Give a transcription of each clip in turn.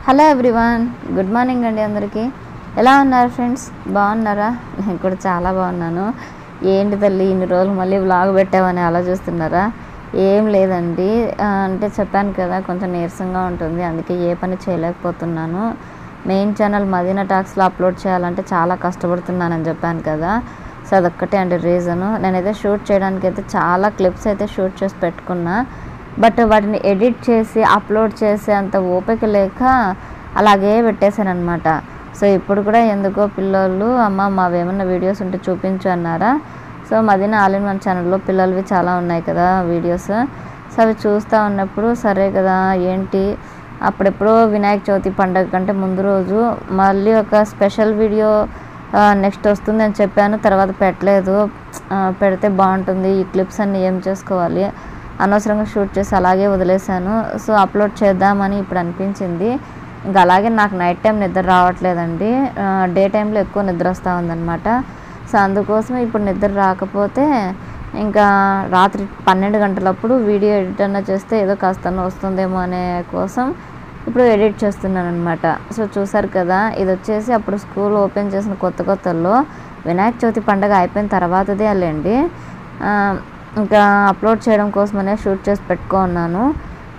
Hello everyone, good morning అండి అందరికీ. ఎలా ఉన్నారు ఫ్రెండ్స్? బాగున్నారా? నేను కూడా చాలా బాగున్నాను. ఏంటి తల్లి ఇన్ని రోజులు మళ్ళీ వ్లాగ్ పెట్టామని ఆలోచిస్తున్నారా? ఏం లేదండి, అంటే చెప్పాను కదా కొంచెం నీరసంగా ఉంటుంది, అందుకే ఏ పని చేయలేకపోతున్నాను. మెయిన్ ఛానల్ మదీనా టాక్స్లో అప్లోడ్ చేయాలంటే చాలా కష్టపడుతున్నానని చెప్పాను కదా. సో అదొక్కటే అండి రీజను. నేనైతే షూట్ చేయడానికి అయితే చాలా క్లిప్స్ అయితే షూట్ చేసి పెట్టుకున్నా, బట్ వాటిని ఎడిట్ చేసి అప్లోడ్ చేసే అంత ఓపిక లేక అలాగే పెట్టేశాను అనమాట. సో ఇప్పుడు కూడా ఎందుకో పిల్లలు అమ్మ మావేమన్నా వీడియోస్ ఉంటే చూపించు అన్నారా. So Madina all in one ఛానల్లో పిల్లలవి చాలా ఉన్నాయి కదా వీడియోస్. సో అవి చూస్తూ ఉన్నప్పుడు సరే కదా ఏంటి అప్పుడెప్పుడో వినాయక చవితి పండగ కంటే ముందు రోజు మళ్ళీ ఒక స్పెషల్ వీడియో నెక్స్ట్ వస్తుందని చెప్పాను, తర్వాత పెట్టలేదు. పెడితే బాగుంటుంది, ఈ క్లిప్స్ అన్నీ ఏం చేసుకోవాలి, అనవసరంగా షూట్ చేసి అలాగే వదిలేశాను. సో అప్లోడ్ చేద్దామని ఇప్పుడు అనిపించింది. ఇంకా అలాగే నాకు నైట్ టైం నిద్ర రావట్లేదండి, డే టైంలో ఎక్కువ నిద్ర వస్తూ ఉందన్నమాట. సో అందుకోసం ఇప్పుడు నిద్ర రాకపోతే ఇంకా రాత్రి 12 గంటలప్పుడు వీడియో ఎడిట్ అన్నా చేస్తే ఏదో కాస్త వస్తుందేమో అనే కోసం ఇప్పుడు ఎడిట్ చేస్తున్నాను అనమాట. సో చూసారు కదా, ఇది వచ్చేసి అప్పుడు స్కూల్ ఓపెన్ చేసిన కొత్తలో వినాయక చవితి పండుగ అయిపోయిన తర్వాతదే అల్లండి. ఇంకా అప్లోడ్ చేయడం కోసమనే షూట్ చేసి పెట్టుకున్నాను.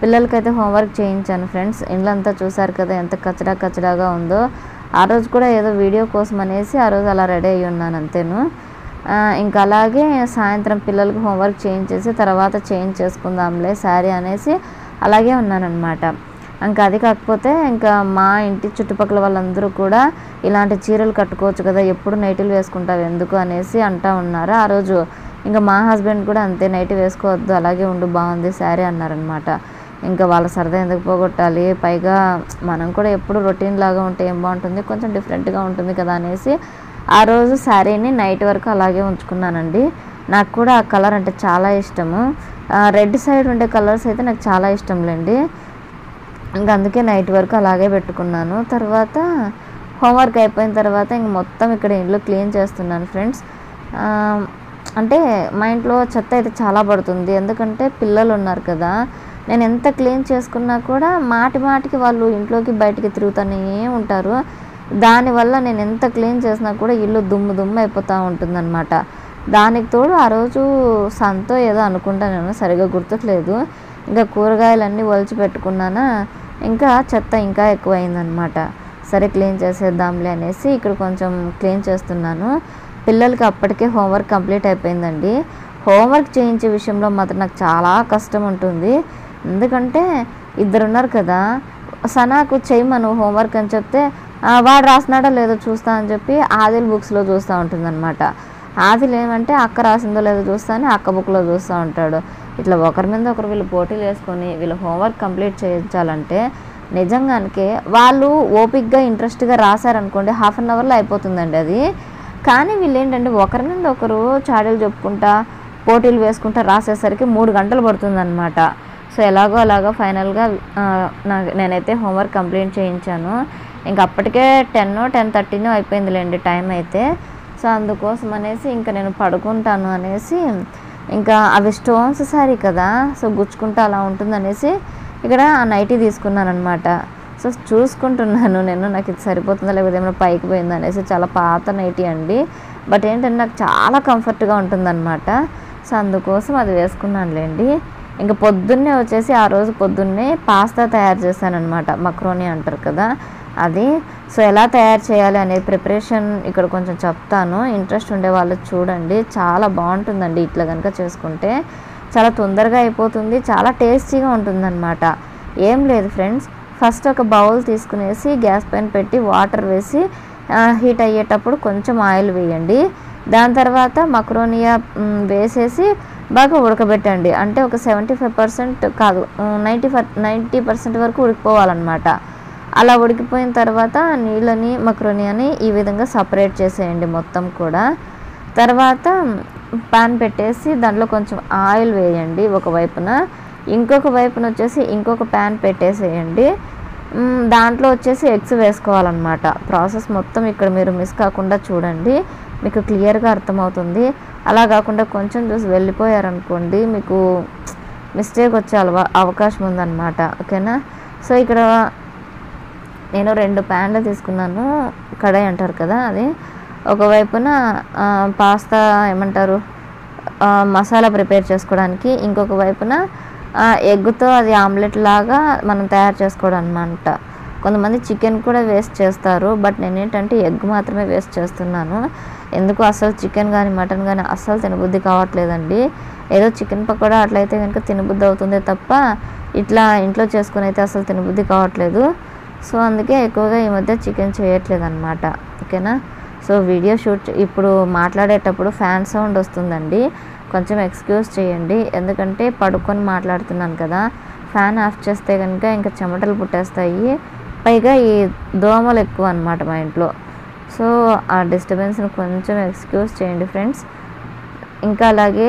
పిల్లలకైతే హోంవర్క్ చేయించాను ఫ్రెండ్స్. ఇండ్లంతా చూసారు కదా ఎంత కచడాగా ఉందో. ఆ రోజు కూడా ఏదో వీడియో కోసం అనేసి ఆ రోజు అలా రెడీ అయ్యి ఉన్నాను అంతేను. ఇంకా అలాగే సాయంత్రం పిల్లలకి హోంవర్క్ చేయించేసి తర్వాత చేంజ్ చేసుకుందాంలే శారీ అనేసి అలాగే ఉన్నానన్నమాట. ఇంకా అది కాకపోతే ఇంకా మా ఇంటి చుట్టుపక్కల వాళ్ళందరూ కూడా ఇలాంటి చీరలు కట్టుకోవచ్చు కదా, ఎప్పుడు నైటీలు వేసుకుంటావు ఎందుకు అనేసి అంటూ ఉన్నారు. ఆ రోజు ఇంకా మా హస్బెండ్ కూడా అంతే, నైటీ వేసుకోవద్దు అలాగే ఉండు బాగుంది శారీ అన్నారనమాట. ఇంకా వాళ్ళ సరదా ఎందుకు పోగొట్టాలి, పైగా మనం కూడా ఎప్పుడు రొటీన్ లాగా ఉంటే ఏం బాగుంటుంది, కొంచెం డిఫరెంట్గా ఉంటుంది కదా అనేసి ఆ రోజు శారీని నైట్ వరకు అలాగే ఉంచుకున్నానండి. నాకు కూడా ఆ కలర్ అంటే చాలా ఇష్టము. రెడ్ సైడ్ ఉండే కలర్స్ అయితే నాకు చాలా ఇష్టంలేండి. ఇంకా అందుకే నైట్ వరకు అలాగే పెట్టుకున్నాను. తర్వాత హోంవర్క్ అయిపోయిన తర్వాత ఇంక మొత్తం ఇక్కడ ఇల్లు క్లీన్ చేస్తున్నాను ఫ్రెండ్స్. అంటే మా ఇంట్లో చెత్త అయితే చాలా పడుతుంది, ఎందుకంటే పిల్లలు ఉన్నారు కదా. నేను ఎంత క్లీన్ చేసుకున్నా కూడా మాటికి వాళ్ళు ఇంట్లోకి బయటికి తిరుగుతూనే ఉంటారు. దానివల్ల నేను ఎంత క్లీన్ చేసినా కూడా ఇల్లు దుమ్ము అయిపోతూ ఉంటుందన్నమాట. దానికి తోడు ఆ రోజు సంతో ఏదో అనుకుంటా, నేను సరిగా గుర్తుకులేదు. ఇంకా కూరగాయలన్నీ ఒలిచి పెట్టుకున్నానా, ఇంకా చెత్త ఇంకా ఎక్కువైందనమాట. సరే క్లీన్ చేసేద్దాంలే అనేసి ఇక్కడ కొంచెం క్లీన్ చేస్తున్నాను. పిల్లలకి అప్పటికే హోంవర్క్ కంప్లీట్ అయిపోయిందండి. హోంవర్క్ చేయించే విషయంలో మాత్రం నాకు చాలా కష్టం ఉంటుంది, ఎందుకంటే ఇద్దరున్నారు కదా. సనాకు చేయమను హోంవర్క్ అని చెప్తే వాడు రాసినాడో లేదో చూస్తా అని చెప్పి ఆదిల్ బుక్స్లో చూస్తూ ఉంటుందన్నమాట. ఆదిల్ ఏమంటే అక్క రాసిందో లేదో చూస్తా అని అక్క బుక్లో చూస్తూ ఉంటాడు. ఇట్లా ఒకరి మీద ఒకరు వీళ్ళు పోటీలు వేసుకొని వీళ్ళు హోంవర్క్ కంప్లీట్ చేయించాలంటే నిజంగానికే వాళ్ళు ఓపిక్గా ఇంట్రెస్ట్గా రాశారనుకోండి హాఫ్ అన్ అవర్లో అయిపోతుందండి అది. కానీ వీళ్ళు ఏంటంటే ఒకరి మీద ఒకరు చాడీలు చెప్పుకుంటా పోటీలు వేసుకుంటా రాసేసరికి 3 గంటలు పడుతుందన్నమాట. సో ఎలాగో అలాగా ఫైనల్గా నేనైతే హోంవర్క్ కంప్లీట్ చేయించాను. ఇంక అప్పటికే 10-10:30 అయిపోయిందిలేండి టైం అయితే. సో అందుకోసం అనేసి ఇంకా నేను పడుకుంటాను అనేసి ఇంకా అవి స్టోన్స్ శారీ కదా, సో గుచ్చుకుంటూ అలా ఉంటుందనేసి ఇక్కడ ఆ నైటీ తీసుకున్నాను అనమాట. సో చూసుకుంటున్నాను నేను, నాకు ఇది సరిపోతుందా లేకపోతే ఏమైనా పైకి పోయిందా అనేసి. చాలా పాత నైటీ అండి, బట్ ఏంటంటే నాకు చాలా కంఫర్ట్గా ఉంటుందన్నమాట. సో అందుకోసం అది వేసుకున్నానులేండి. ఇంకా పొద్దున్నే వచ్చేసి ఆ రోజు పొద్దున్నే పాస్తా తయారు చేశాను అనమాట, మక్రోనీ అంటారు కదా అది. సో ఎలా తయారు చేయాలి అనే ప్రిపరేషన్ ఇక్కడ కొంచెం చెప్తాను, ఇంట్రెస్ట్ ఉండే వాళ్ళు చూడండి. చాలా బాగుంటుందండి ఇట్లా కనుక చేసుకుంటే, చాలా తొందరగా అయిపోతుంది, చాలా టేస్టీగా ఉంటుందన్నమాట. ఏం లేదు ఫ్రెండ్స్, ఫస్ట్ ఒక బౌల్ తీసుకునేసి గ్యాస్ పైన పెట్టి వాటర్ వేసి హీట్ అయ్యేటప్పుడు కొంచెం ఆయిల్ వేయండి. దాని తర్వాత మక్రోనియా వేసేసి బాగా ఉడకబెట్టండి. అంటే ఒక 75% కాదు 90% వరకు ఉడికిపోవాలన్నమాట. అలా ఉడికిపోయిన తర్వాత నీళ్ళని మక్రోనియాని ఈ విధంగా సపరేట్ చేసేయండి మొత్తం కూడా. తర్వాత పాన్ పెట్టేసి దాంట్లో కొంచెం ఆయిల్ వేయండి ఒకవైపున, ఇంకొక వైపున వచ్చేసి ఇంకొక ప్యాన్ పెట్టేసేయండి. దాంట్లో వచ్చేసి ఎగ్స్ వేసుకోవాలన్నమాట. ప్రాసెస్ మొత్తం ఇక్కడ మీరు మిస్ కాకుండా చూడండి, మీకు క్లియర్గా అర్థమవుతుంది. అలా కాకుండా కొంచెం చూసి వెళ్ళిపోయారనుకోండి మీకు మిస్టేక్ వచ్చే అవకాశం ఉందన్నమాట. ఓకేనా. సో ఇక్కడ నేను 2 ప్యాన్లు తీసుకున్నాను, కడాయి అంటారు కదా అది. ఒకవైపున పాస్తా ఏమంటారు మసాలా ప్రిపేర్ చేసుకోవడానికి, ఇంకొక వైపున ఎగ్గుతో అది ఆమ్లెట్ లాగా మనం తయారు చేసుకోవడం అనమాట. కొంతమంది చికెన్ కూడా వేస్ట్ చేస్తారు, బట్ నేనేంటంటే ఎగ్ మాత్రమే వేస్ట్ చేస్తున్నాను. ఎందుకు అసలు చికెన్ కానీ మటన్ కానీ అస్సలు తినబుద్ధి కావట్లేదండి. ఏదో చికెన్ పకోడా అట్లయితే కనుక తినబుద్ధి అవుతుందే తప్ప ఇట్లా ఇంట్లో చేసుకుని అయితే అసలు తినబుద్ధి కావట్లేదు. సో అందుకే ఎక్కువగా ఈ మధ్య చికెన్ చేయట్లేదు అనమాట. ఓకేనా. సో వీడియో షూట్ ఇప్పుడు మాట్లాడేటప్పుడు ఫ్యాన్ సౌండ్ వస్తుందండి, కొంచెం ఎక్స్క్యూజ్ చేయండి. ఎందుకంటే పడుకొని మాట్లాడుతున్నాను కదా, ఫ్యాన్ ఆఫ్ చేస్తే కనుక ఇంకా చెమటలు పుట్టేస్తాయి. పైగా ఈ దోమలు ఎక్కువ అనమాట మా ఇంట్లో. సో ఆ డిస్టర్బెన్స్ని కొంచెం ఎక్స్క్యూజ్ చేయండి ఫ్రెండ్స్. ఇంకా అలాగే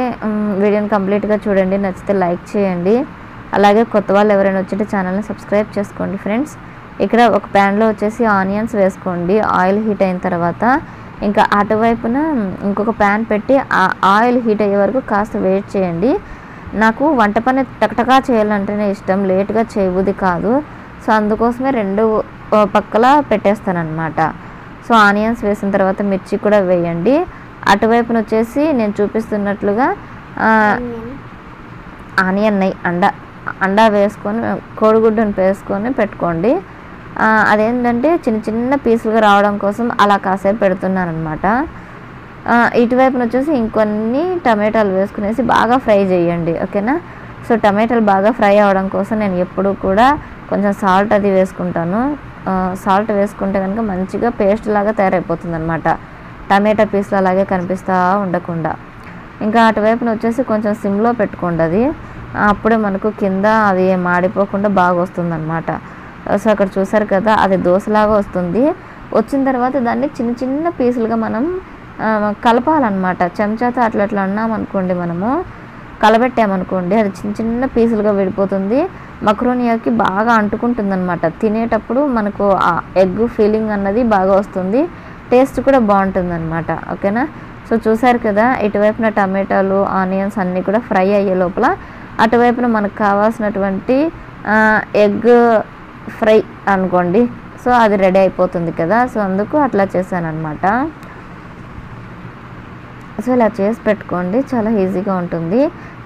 వీడియోని కంప్లీట్గా చూడండి, నచ్చితే లైక్ చేయండి. అలాగే కొత్త వాళ్ళు ఎవరైనా వచ్చింటే ఛానల్ని సబ్స్క్రైబ్ చేసుకోండి ఫ్రెండ్స్. ఇక్కడ ఒక ప్యాన్లో వచ్చేసి ఆనియన్స్ వేసుకోండి. ఆయిల్ హీట్ అయిన తర్వాత ఇంకా అటువైపున ఇంకొక ప్యాన్ పెట్టి ఆ ఆయిల్ హీట్ అయ్యే వరకు కాస్త వెయిట్ చేయండి. నాకు వంట పని టకటకా చేయాలంటేనే ఇష్టం, లేట్గా చేయబుద్ధి కాదు. సో అందుకోసమే 2 పక్కల పెట్టేస్తానమాట. సో ఆనియన్స్ వేసిన తర్వాత మిర్చి కూడా వేయండి. అటువైపున వచ్చేసి నేను చూపిస్తున్నట్లుగా ఆనియన్ అండా వేసుకొని కోడిగుడ్డును వేసుకొని పెట్టుకోండి. అదేంటంటే చిన్న చిన్న పీసులుగా రావడం కోసం అలా కాసేపు పెడుతున్నాను అనమాట. ఇటువైపున వచ్చేసి ఇంకొన్ని టమాటాలు వేసుకునేసి బాగా ఫ్రై చేయండి. ఓకేనా. సో టమాటాలు బాగా ఫ్రై అవ్వడం కోసం నేను ఎప్పుడు కూడా కొంచెం సాల్ట్ అది వేసుకుంటాను. సాల్ట్ వేసుకుంటే కనుక మంచిగా పేస్ట్ లాగా తయారైపోతుంది అనమాట, టమాటా పీసులు అలాగే కనిపిస్తూ ఉండకుండా. ఇంకా అటువైపున వచ్చేసి కొంచెం సిమ్లో పెట్టుకోండి, అది అప్పుడే మనకు కింద అది మాడిపోకుండా బాగా వస్తుందన్నమాట. సో అక్కడ చూసారు కదా, అది దోశలాగా వస్తుంది. వచ్చిన తర్వాత దాన్ని చిన్న చిన్న పీసులుగా మనం కలపాలన్నమాట. చెంచాతో అట్లా అన్నామనుకోండి, మనము కలబెట్టామనుకోండి, అది చిన్న చిన్న పీసులుగా విడిపోతుంది. మక్రోనియాకి బాగా అంటుకుంటుందన్నమాట. తినేటప్పుడు మనకు ఆ ఎగ్ ఫీలింగ్ అన్నది బాగా వస్తుంది, టేస్ట్ కూడా బాగుంటుందన్నమాట. ఓకేనా. సో చూసారు కదా, ఇటువైపున టమాటాలు ఆనియన్స్ అన్నీ కూడా ఫ్రై అయ్యే లోపల అటువైపున మనకు కావాల్సినటువంటి ఎగ్ ఫ్రై అనుకోండి, సో అది రెడీ అయిపోతుంది కదా. సో అందుకు అట్లా చేశాను అనమాట. సో ఇలా చేసి పెట్టుకోండి, చాలా ఈజీగా ఉంటుంది.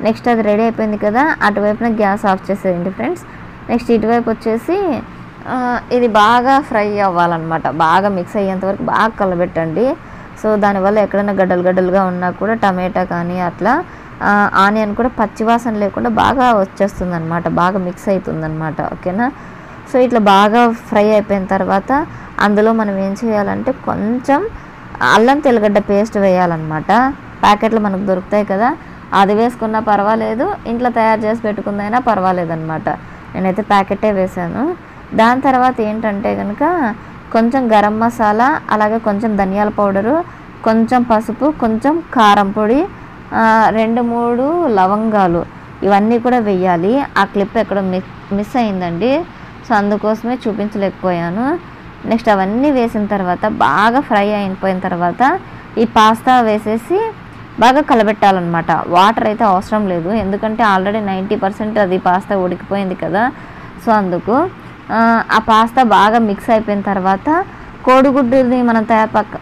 నెక్స్ట్ అది రెడీ అయిపోయింది కదా, అటువైపున గ్యాస్ ఆఫ్ చేసేయండి ఫ్రెండ్స్. నెక్స్ట్ ఇటువైపు వచ్చేసి ఇది బాగా ఫ్రై అవ్వాలన్నమాట, బాగా మిక్స్ అయ్యేంత వరకు బాగా కలబెట్టండి. సో దానివల్ల ఎక్కడైనా గడ్డలుగా ఉన్నా కూడా టమాటా కానీ అట్లా ఆనియన్ కూడా పచ్చివాసన లేకుండా బాగా వచ్చేస్తుంది అనమాట, బాగా మిక్స్ అవుతుందన్నమాట. ఓకేనా. సో ఇట్లా బాగా ఫ్రై అయిపోయిన తర్వాత అందులో మనం ఏం చేయాలంటే కొంచెం అల్లం తెల్లగడ్డ పేస్ట్ వేయాలన్నమాట. ప్యాకెట్లు మనకు దొరుకుతాయి కదా, అది వేసుకున్నా పర్వాలేదు, ఇంట్లో తయారు చేసి పెట్టుకుందైనా పర్వాలేదు అనమాట. నేనైతే ప్యాకెటే వేసాను. దాని తర్వాత ఏంటంటే కనుక కొంచెం గరం మసాలా, అలాగే కొంచెం ధనియాల పౌడరు, కొంచెం పసుపు, కొంచెం కారం పొడి, 2-3 లవంగాలు, ఇవన్నీ కూడా వెయ్యాలి. ఆ క్లిప్ ఎక్కడో మిస్ అయిందండి, సో అందుకోసమే చూపించలేకపోయాను. నెక్స్ట్ అవన్నీ వేసిన తర్వాత బాగా ఫ్రై అయిపోయిన తర్వాత ఈ పాస్తా వేసేసి బాగా కలబెట్టాలన్నమాట. వాటర్ అయితే అవసరం లేదు, ఎందుకంటే ఆల్రెడీ 90% అది పాస్తా ఉడికిపోయింది కదా. సో అందుకు ఆ పాస్తా బాగా మిక్స్ అయిపోయిన తర్వాత కోడిగుడ్డుని మనం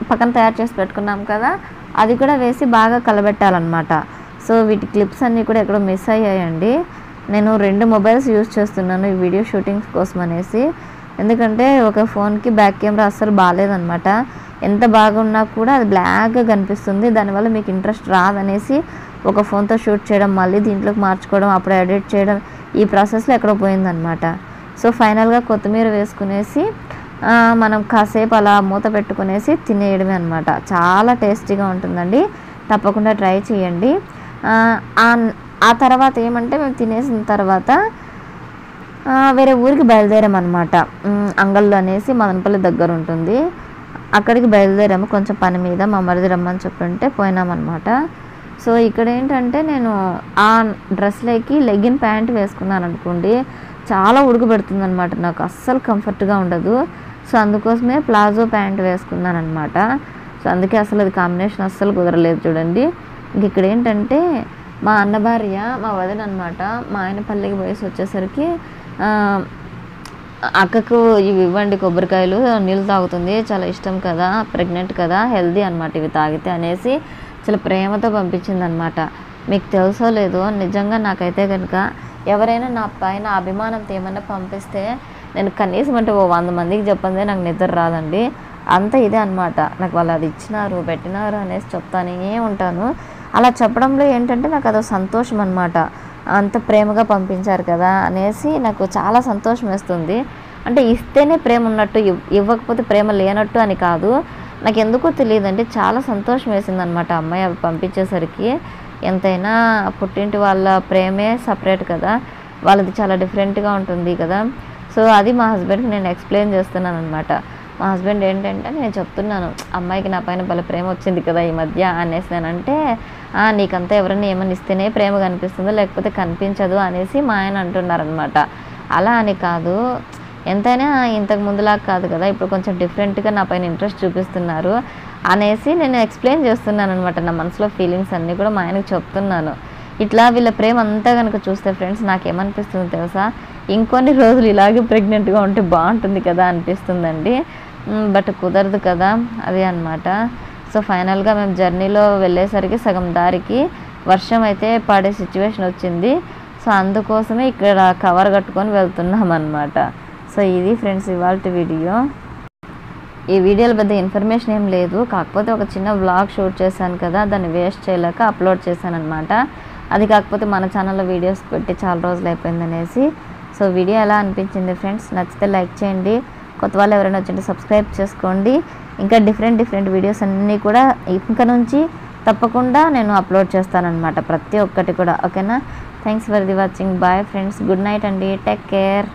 పక్కన తయారు చేసి పెట్టుకున్నాం కదా, అది కూడా వేసి బాగా కలబెట్టాలన్నమాట. సో వీటి క్లిప్స్ అన్నీ కూడా ఎక్కడో మిస్ అయ్యాయండి. నేను 2 మొబైల్స్ యూజ్ చేస్తున్నాను ఈ వీడియో షూటింగ్స్ కోసం అనేసి, ఎందుకంటే ఒక ఫోన్కి బ్యాక్ కెమెరా అస్సలు బాగాలేదన్నమాట. ఎంత బాగున్నా కూడా అది బ్లాక్గా కనిపిస్తుంది, దానివల్ల మీకు ఇంట్రెస్ట్ రాదనేసి ఒక ఫోన్తో షూట్ చేయడం, మళ్ళీ దీంట్లోకి మార్చుకోవడం, అప్పుడు ఎడిట్ చేయడం, ఈ ప్రాసెస్లో ఎక్కడో పోయిందనమాట. సో ఫైనల్గా కొత్తిమీర వేసుకునేసి మనం కాసేపు అలా మూత పెట్టుకునేసి తినేయడమే అనమాట. చాలా టేస్టీగా ఉంటుందండి, తప్పకుండా ట్రై చేయండి. ఆ తర్వాత ఏమంటే మేము తినేసిన తర్వాత వేరే ఊరికి బయలుదేరామన్నమాట. అంగళ్ళు అనేసి మదనపల్లి దగ్గర ఉంటుంది, అక్కడికి బయలుదేరాము కొంచెం పని మీద. మా మరిది రమ్మని చెప్తుంటే పోయినామన్నమాట. సో ఇక్కడ ఏంటంటే నేను ఆ డ్రెస్లోకి లెగ్గిన్ ప్యాంట్ వేసుకున్నాను అనుకోండి, చాలా ఉడకబెడుతుంది అనమాట, నాకు అస్సలు కంఫర్ట్గా ఉండదు. సో అందుకోసమే ప్లాజో ప్యాంట్ వేసుకున్నాను అనమాట. సో అందుకే అసలు అది కాంబినేషన్ అస్సలు కుదరలేదు చూడండి. ఇంక ఇక్కడ ఏంటంటే మా అన్న భార్య, మా వదిన అనమాట, మా ఆయన పల్లెకి పోయేసి వచ్చేసరికి అక్కకు ఇవి ఇవ్వండి కొబ్బరికాయలు, నీళ్ళు తాగుతుంది, చాలా ఇష్టం కదా, ప్రెగ్నెంట్ కదా, హెల్దీ అనమాట ఇవి తాగితే అనేసి చాలా ప్రేమతో పంపించిందనమాట. మీకు తెలుసో లేదో, నిజంగా నాకైతే కనుక ఎవరైనా నా పైన అభిమానంతో ఏమన్నా పంపిస్తే నేను కనీసం అంటే 100 మందికి చెప్పందే నాకు నిద్ర రాదండి. అంత ఇదే అనమాట. నాకు వాళ్ళు అది ఇచ్చినారు, పెట్టినారు అనేసి చెప్తానే ఉంటాను. అలా చెప్పడంలో ఏంటంటే నాకు అదో సంతోషం అనమాట. అంత ప్రేమగా పంపించారు కదా అనేసి నాకు చాలా సంతోషం వేస్తుంది. అంటే ఇస్తేనే ప్రేమ ఉన్నట్టు, ఇవ్వకపోతే ప్రేమ లేనట్టు అని కాదు. నాకు ఎందుకో తెలియదండి, చాలా సంతోషం వేసిందనమాట అమ్మాయి అవి పంపించేసరికి. ఎంతైనా పుట్టింటి వాళ్ళ ప్రేమే సపరేట్ కదా, వాళ్ళది చాలా డిఫరెంట్గా ఉంటుంది కదా. సో అది మా హస్బెండ్కి నేను ఎక్స్ప్లెయిన్ చేస్తున్నాను అనమాట. మా హస్బెండ్ ఏంటంటే, నేను చెప్తున్నాను అమ్మాయికి నా పైన భలే ప్రేమ వచ్చింది కదా ఈ మధ్య అనేసి, నేనంటే నీకంతా ఎవరైనా ఏమన్నా ఇస్తేనే ప్రేమ కనిపిస్తుందో లేకపోతే కనిపించదు అనేసి మా ఆయన అంటున్నారనమాట. అలా అని కాదు, ఎంతైనా ఇంతకు ముందులాగా కాదు కదా, ఇప్పుడు కొంచెం డిఫరెంట్గా నా పైన ఇంట్రెస్ట్ చూపిస్తున్నారు అనేసి నేను ఎక్స్ప్లెయిన్ చేస్తున్నాను అనమాట. నా మనసులో ఫీలింగ్స్ అన్నీ కూడా మా ఆయనకు చెప్తున్నాను. ఇట్లా వీళ్ళ ప్రేమ అంతా కనుక చూస్తే ఫ్రెండ్స్ నాకేమనిపిస్తుందో తెలుసా, ఇంకొన్ని రోజులు ఇలాగే ప్రెగ్నెంట్గా ఉంటే బాగుంటుంది కదా అనిపిస్తుందండి. బట్ కుదరదు కదా, అదే అనమాట. సో ఫైనల్గా మేము జర్నీలో వెళ్ళేసరికి సగం దారికి వర్షం అయితే పడే సిచ్యువేషన్ వచ్చింది. సో అందుకోసమే ఇక్కడ కవర్ కట్టుకొని వెళ్తున్నాం అనమాట. సో ఇది ఫ్రెండ్స్ ఇవాళ వీడియో. ఈ వీడియోలో పెద్ద ఇన్ఫర్మేషన్ ఏం లేదు, కాకపోతే ఒక చిన్న వ్లాగ్ షూట్ చేశాను కదా, దాన్ని వేస్ట్ చేయలేక అప్లోడ్ చేశాను అనమాట. అది కాకపోతే మన ఛానల్లో వీడియోస్ పెట్టి చాలా రోజులు అయిపోయిందనేసి. సో వీడియో ఎలా అనిపించింది ఫ్రెండ్స్, నచ్చితే లైక్ చేయండి, కొత్త వాళ్ళు ఎవరైనా వచ్చింటే సబ్స్క్రైబ్ చేసుకోండి. ఇంకా డిఫరెంట్ వీడియోస్ అన్నీ కూడా ఇంకా నుంచి తప్పకుండా నేను అప్లోడ్ చేస్తానన్నమాట, ప్రతి ఒక్కటి కూడా. ఓకేనా? Thanks for the watching. Bye friends, good night అండి, టేక్ కేర్.